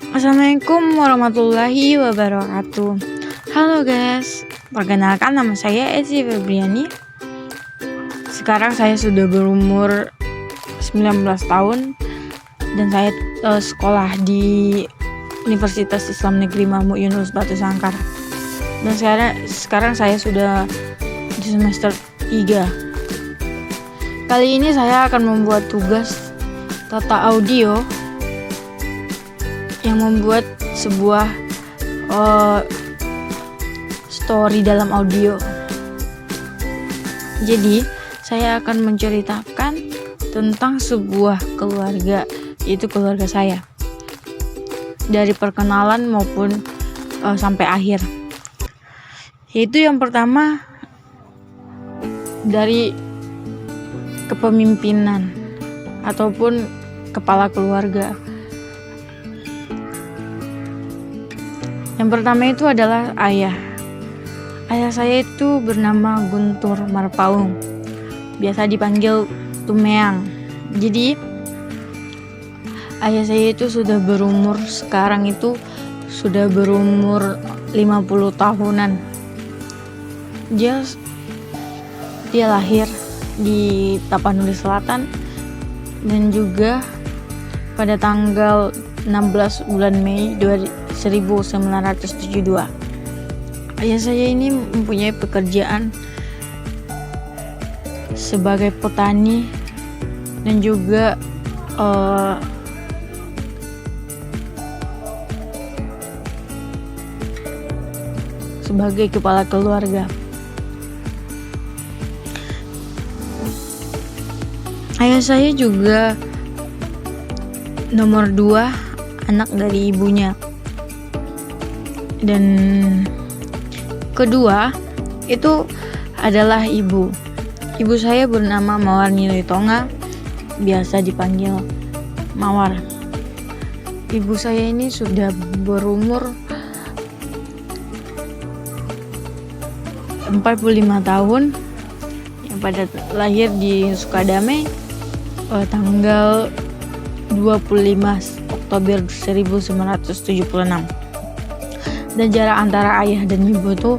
Assalamualaikum warahmatullahi wabarakatuh. Halo guys, perkenalkan nama saya Ezi Febriani. Sekarang saya sudah berumur 19 tahun dan saya sekolah di Universitas Islam Negeri Mahmud Yunus Batu Sangkar. Dan sekarang saya sudah di semester 3. Kali ini saya akan membuat tugas tata audio yang membuat sebuah story dalam audio. Jadi, saya akan menceritakan tentang sebuah keluarga, yaitu keluarga saya. Dari perkenalan maupun sampai akhir. Yaitu yang pertama dari kepemimpinan ataupun kepala keluarga. Yang pertama itu adalah ayah. Ayah saya itu bernama Guntur Marpaung, biasa dipanggil Tumeang. Jadi ayah saya itu sekarang itu sudah berumur 50 tahunan. Dia lahir di Tapanuli Selatan dan juga pada tanggal 16 bulan Mei 1972. Ayah saya ini mempunyai pekerjaan sebagai petani dan juga sebagai kepala keluarga. Ayah saya juga nomor 2 anak dari ibunya. Dan kedua itu adalah ibu. Ibu saya bernama Mawar Niloitonga, biasa dipanggil Mawar. Ibu saya ini sudah berumur 45 tahun, yang pada lahir di Sukadame tanggal 25 Oktober 1976. Dan jarak antara ayah dan ibu tuh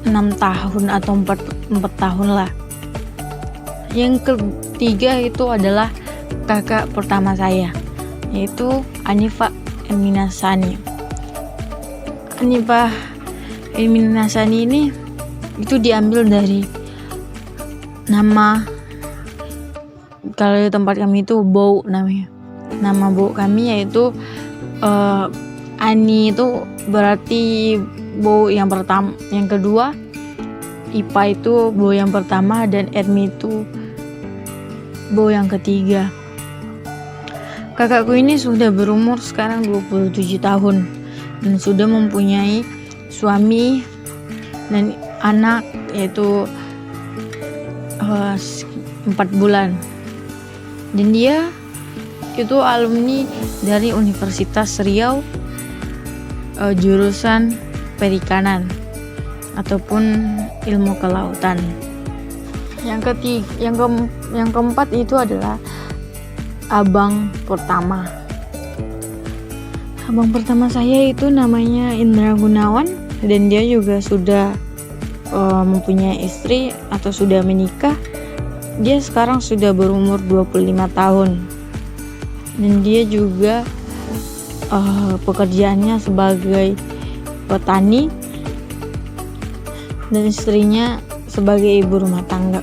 6 tahun atau 4 tahun lah. Yang ketiga itu adalah kakak pertama saya, yaitu Anifah Eminasani. Anifah Eminasani ini itu diambil dari nama, kalau di tempat kami itu Bau namanya. Nama Bau kami yaitu Ani itu berarti Bau yang pertama, yang kedua. Ipa itu Bau yang pertama dan Edmi itu Bau yang ketiga. Kakakku ini sudah berumur sekarang 27 tahun dan sudah mempunyai suami dan anak, yaitu 4 bulan. Dan dia itu alumni dari Universitas Riau, jurusan perikanan ataupun ilmu kelautan. Yang keempat itu adalah abang pertama. Abang pertama saya itu namanya Indra Gunawan dan dia juga sudah mempunyai istri atau sudah menikah. Dia sekarang sudah berumur 25 tahun dan dia juga pekerjaannya sebagai petani dan istrinya sebagai ibu rumah tangga.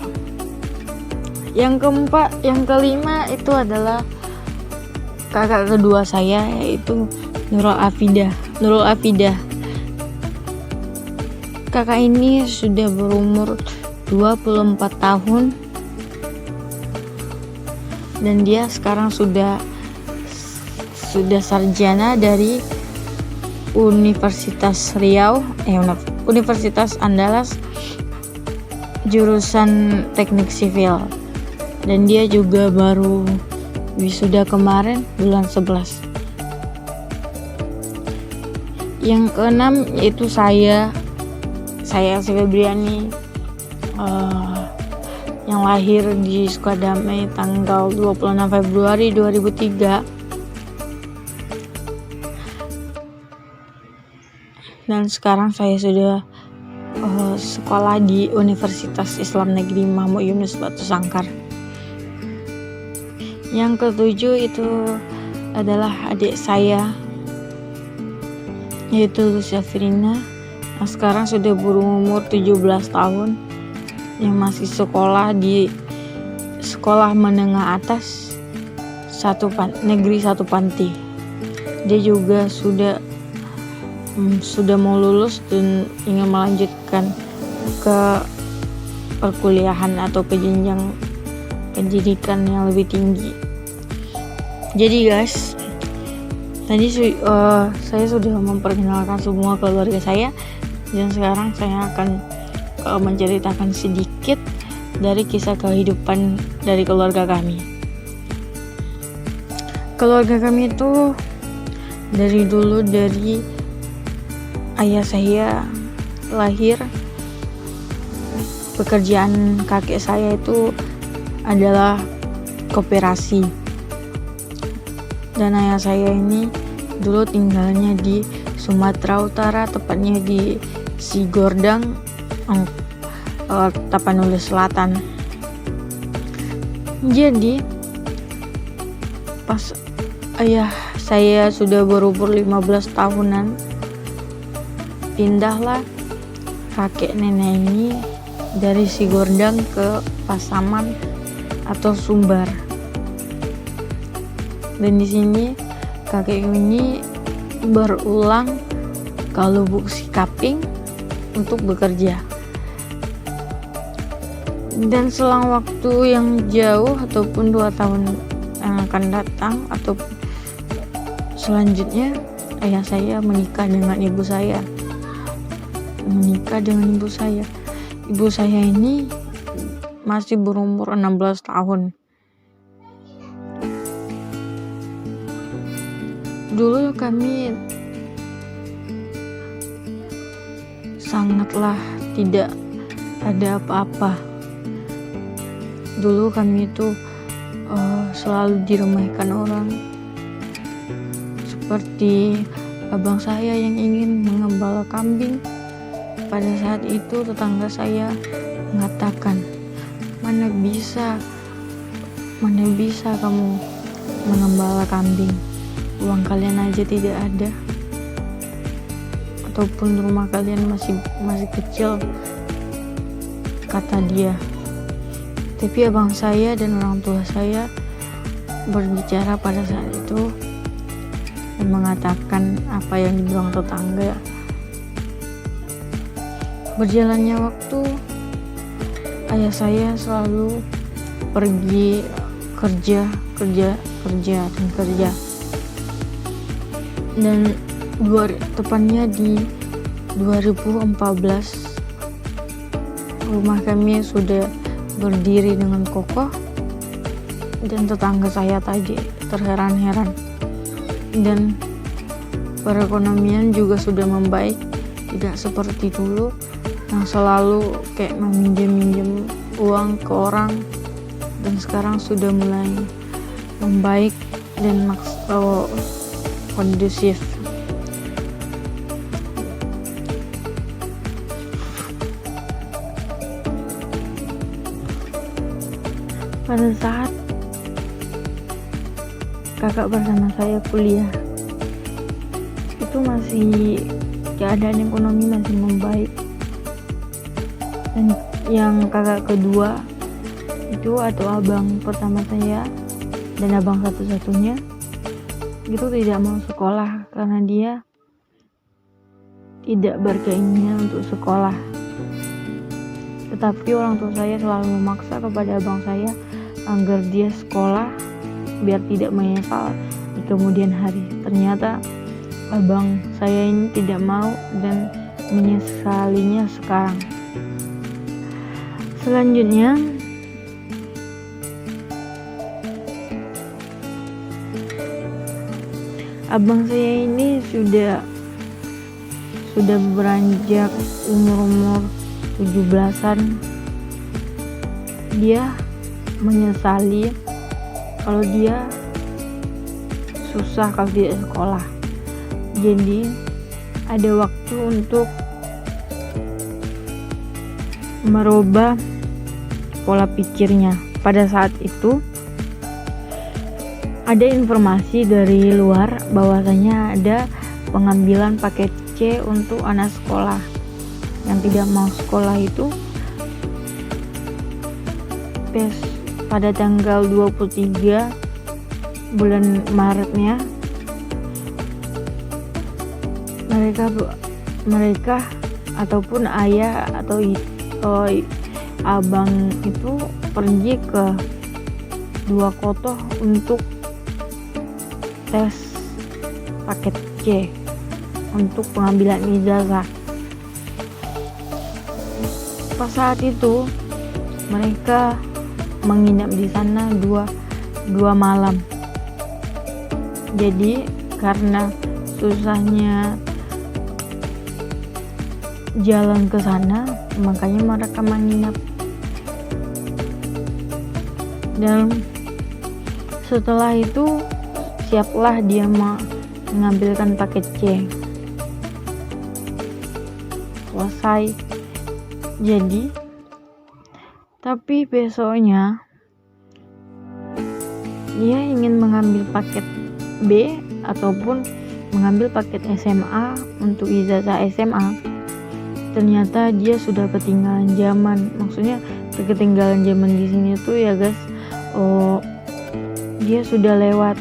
Yang kelima itu adalah kakak kedua saya, yaitu Nurul Afidah. Kakak ini sudah berumur 24 tahun dan dia sekarang sudah sarjana dari Universitas Riau, Universitas Andalas, jurusan teknik sivil. Dan dia juga baru wisuda kemarin bulan 11. Yang keenam yaitu saya Febriani, yang lahir di Sukadame tanggal 26 Februari 2003. dan sekarang saya sudah sekolah di Universitas Islam Negeri Mahmud Yunus Batu Sangkar. Yang ketujuh itu adalah adik saya, yaitu Lucia Firina, yang sekarang sudah berumur 17 tahun, yang masih sekolah di sekolah menengah atas negeri 1 Panti. Dia juga sudah mau lulus dan ingin melanjutkan ke perkuliahan atau ke jenjang pendidikan yang lebih tinggi. Jadi guys, tadi saya sudah memperkenalkan semua keluarga saya, dan sekarang saya akan menceritakan sedikit dari kisah kehidupan dari keluarga kami. Keluarga kami itu dari ayah saya lahir, pekerjaan kakek saya itu adalah koperasi, dan ayah saya ini dulu tinggalnya di Sumatera Utara, tepatnya di Sigordang, Tapanuli Selatan. Jadi pas ayah saya sudah berumur 15 tahunan, pindahlah kakek nenek ini dari Sigordang ke Pasaman atau Sumbar. Dan di sini kakek ini berulang ke Lubuk Sikaping untuk bekerja. Dan selang waktu yang jauh ataupun 2 tahun yang akan datang atau selanjutnya, ayah saya menikah dengan ibu saya. Ibu saya ini masih berumur 16 tahun. Dulu kami sangatlah tidak ada apa-apa. Dulu kami itu selalu diremehkan orang. Seperti abang saya yang ingin mengembala kambing. Pada saat itu tetangga saya mengatakan, mana bisa kamu mengembala kambing, uang kalian aja tidak ada, ataupun rumah kalian masih kecil, kata dia. Tapi abang saya dan orang tua saya berbicara pada saat itu dan mengatakan apa yang dibilang tetangga. Berjalannya waktu, ayah saya selalu pergi kerja. Dan tepatnya di 2014, rumah kami sudah berdiri dengan kokoh, dan tetangga saya tadi terheran-heran. Dan perekonomian juga sudah membaik, tidak seperti dulu yang selalu kayak meminjam uang ke orang, dan sekarang sudah mulai membaik dan kondusif. Pada saat kakak bersama saya kuliah, itu masih keadaan ekonomi masih membaik. Dan yang kakak kedua itu atau abang pertama saya dan abang satu-satunya itu tidak mau sekolah karena dia tidak berkeinginan untuk sekolah. Tetapi orang tua saya selalu memaksa kepada abang saya agar dia sekolah biar tidak menyesal di kemudian hari. Ternyata abang saya ini tidak mau dan menyesalinya sekarang. Selanjutnya, abang saya ini sudah beranjak umur 17-an. Dia menyesali kalau dia susah kalau tidak sekolah. Jadi ada waktu untuk merubah pola pikirnya. Pada saat itu ada informasi dari luar bahwasanya ada pengambilan paket C untuk anak sekolah yang tidak mau sekolah itu pada tanggal 23 bulan Maretnya mereka ataupun ayah atau abang itu pergi ke dua kota untuk tes paket C untuk pengambilan ijazah. Pas saat itu mereka menginap di sana dua malam. Jadi karena susahnya jalan ke sana, makanya mereka menginap. Dan setelah itu siaplah dia mengambilkan paket C. Selesai. Jadi tapi besoknya dia ingin mengambil paket B ataupun mengambil paket SMA untuk ijazah SMA. Ternyata dia sudah ketinggalan zaman. Maksudnya ketinggalan zaman di sini tuh ya guys, dia sudah lewat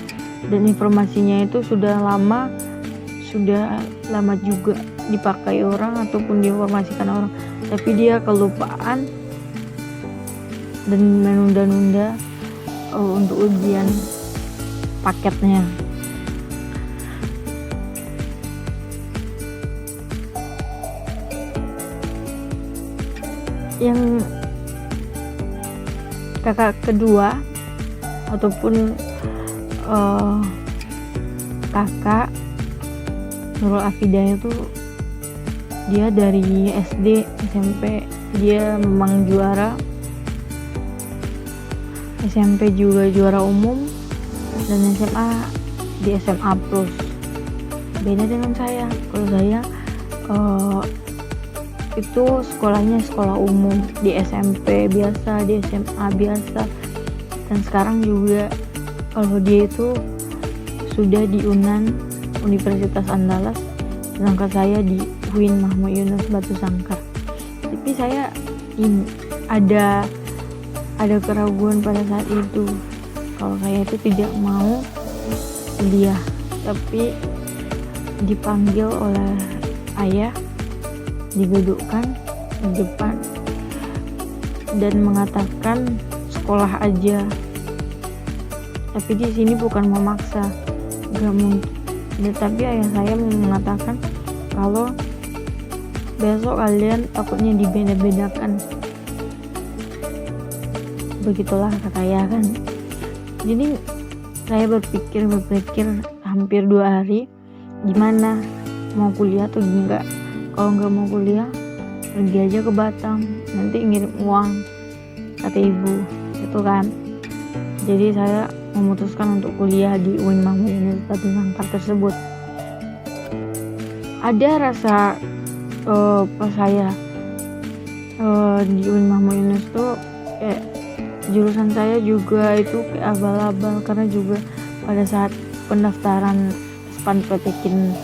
dan informasinya itu sudah lama juga dipakai orang ataupun diinformasikan orang, tapi dia kelupaan dan menunda-nunda untuk ujian paketnya. Yang kakak kedua ataupun kakak Nurul Afidah itu dia dari SD SMP dia memang juara, SMP juga juara umum, dan SMA di SMA Plus. Beda dengan saya. Kalau saya itu sekolahnya sekolah umum, di SMP biasa, di SMA biasa, dan sekarang juga kalau dia itu sudah di UNAN Universitas Andalas, sedangkan saya di UIN Mahmud Yunus Batu Sangkar. Tapi saya ada keraguan pada saat itu kalau saya itu tidak mau kuliah, tapi dipanggil oleh ayah, didudukkan di depan dan mengatakan sekolah aja. Tapi di sini bukan memaksa, gak mungkin. Tapi ayah saya mengatakan kalau besok kalian takutnya dibeda-bedakan. Begitulah kata ayah kan. Jadi saya berpikir hampir 2 hari, gimana, mau kuliah atau enggak. Kalau enggak mau kuliah, pergi aja ke Batam, nanti ngirim uang, kata ibu, itu kan. Jadi saya memutuskan untuk kuliah di UIN Mahmud Yunus Batu Sangkar tersebut. Ada rasa pas saya di UIN Mahmud Yunus tuh jurusan saya juga itu kayak abal-abal, karena juga pada saat pendaftaran SPANPTKIN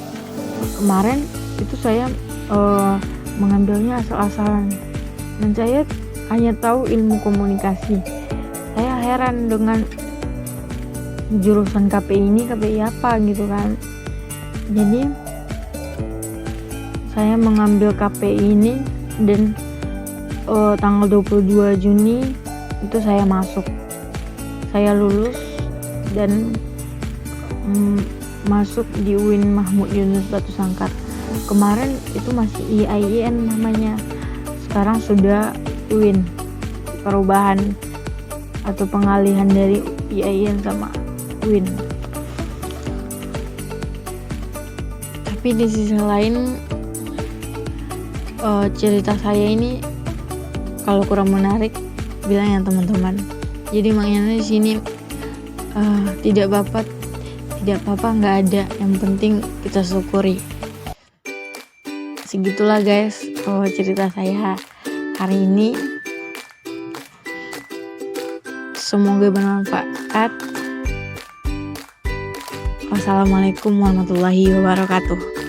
kemarin itu saya mengambilnya asal-asalan, dan saya hanya tahu ilmu komunikasi. Saya heran dengan jurusan KPI apa gitu kan. Jadi saya mengambil KPI ini dan tanggal 22 Juni itu saya masuk, saya lulus dan masuk di UIN Mahmud Yunus Batu Sangkar. Kemarin itu masih IAIN namanya, sekarang sudah UIN, perubahan atau pengalihan dari IAIN sama UIN. Tapi di sisi lain cerita saya ini kalau kurang menarik, bilang ya teman-teman. Jadi makanya di sini tidak apa-apa nggak ada, yang penting kita syukuri. segitulah guys cerita saya hari ini. Semoga bermanfaat. Wassalamualaikum warahmatullahi wabarakatuh.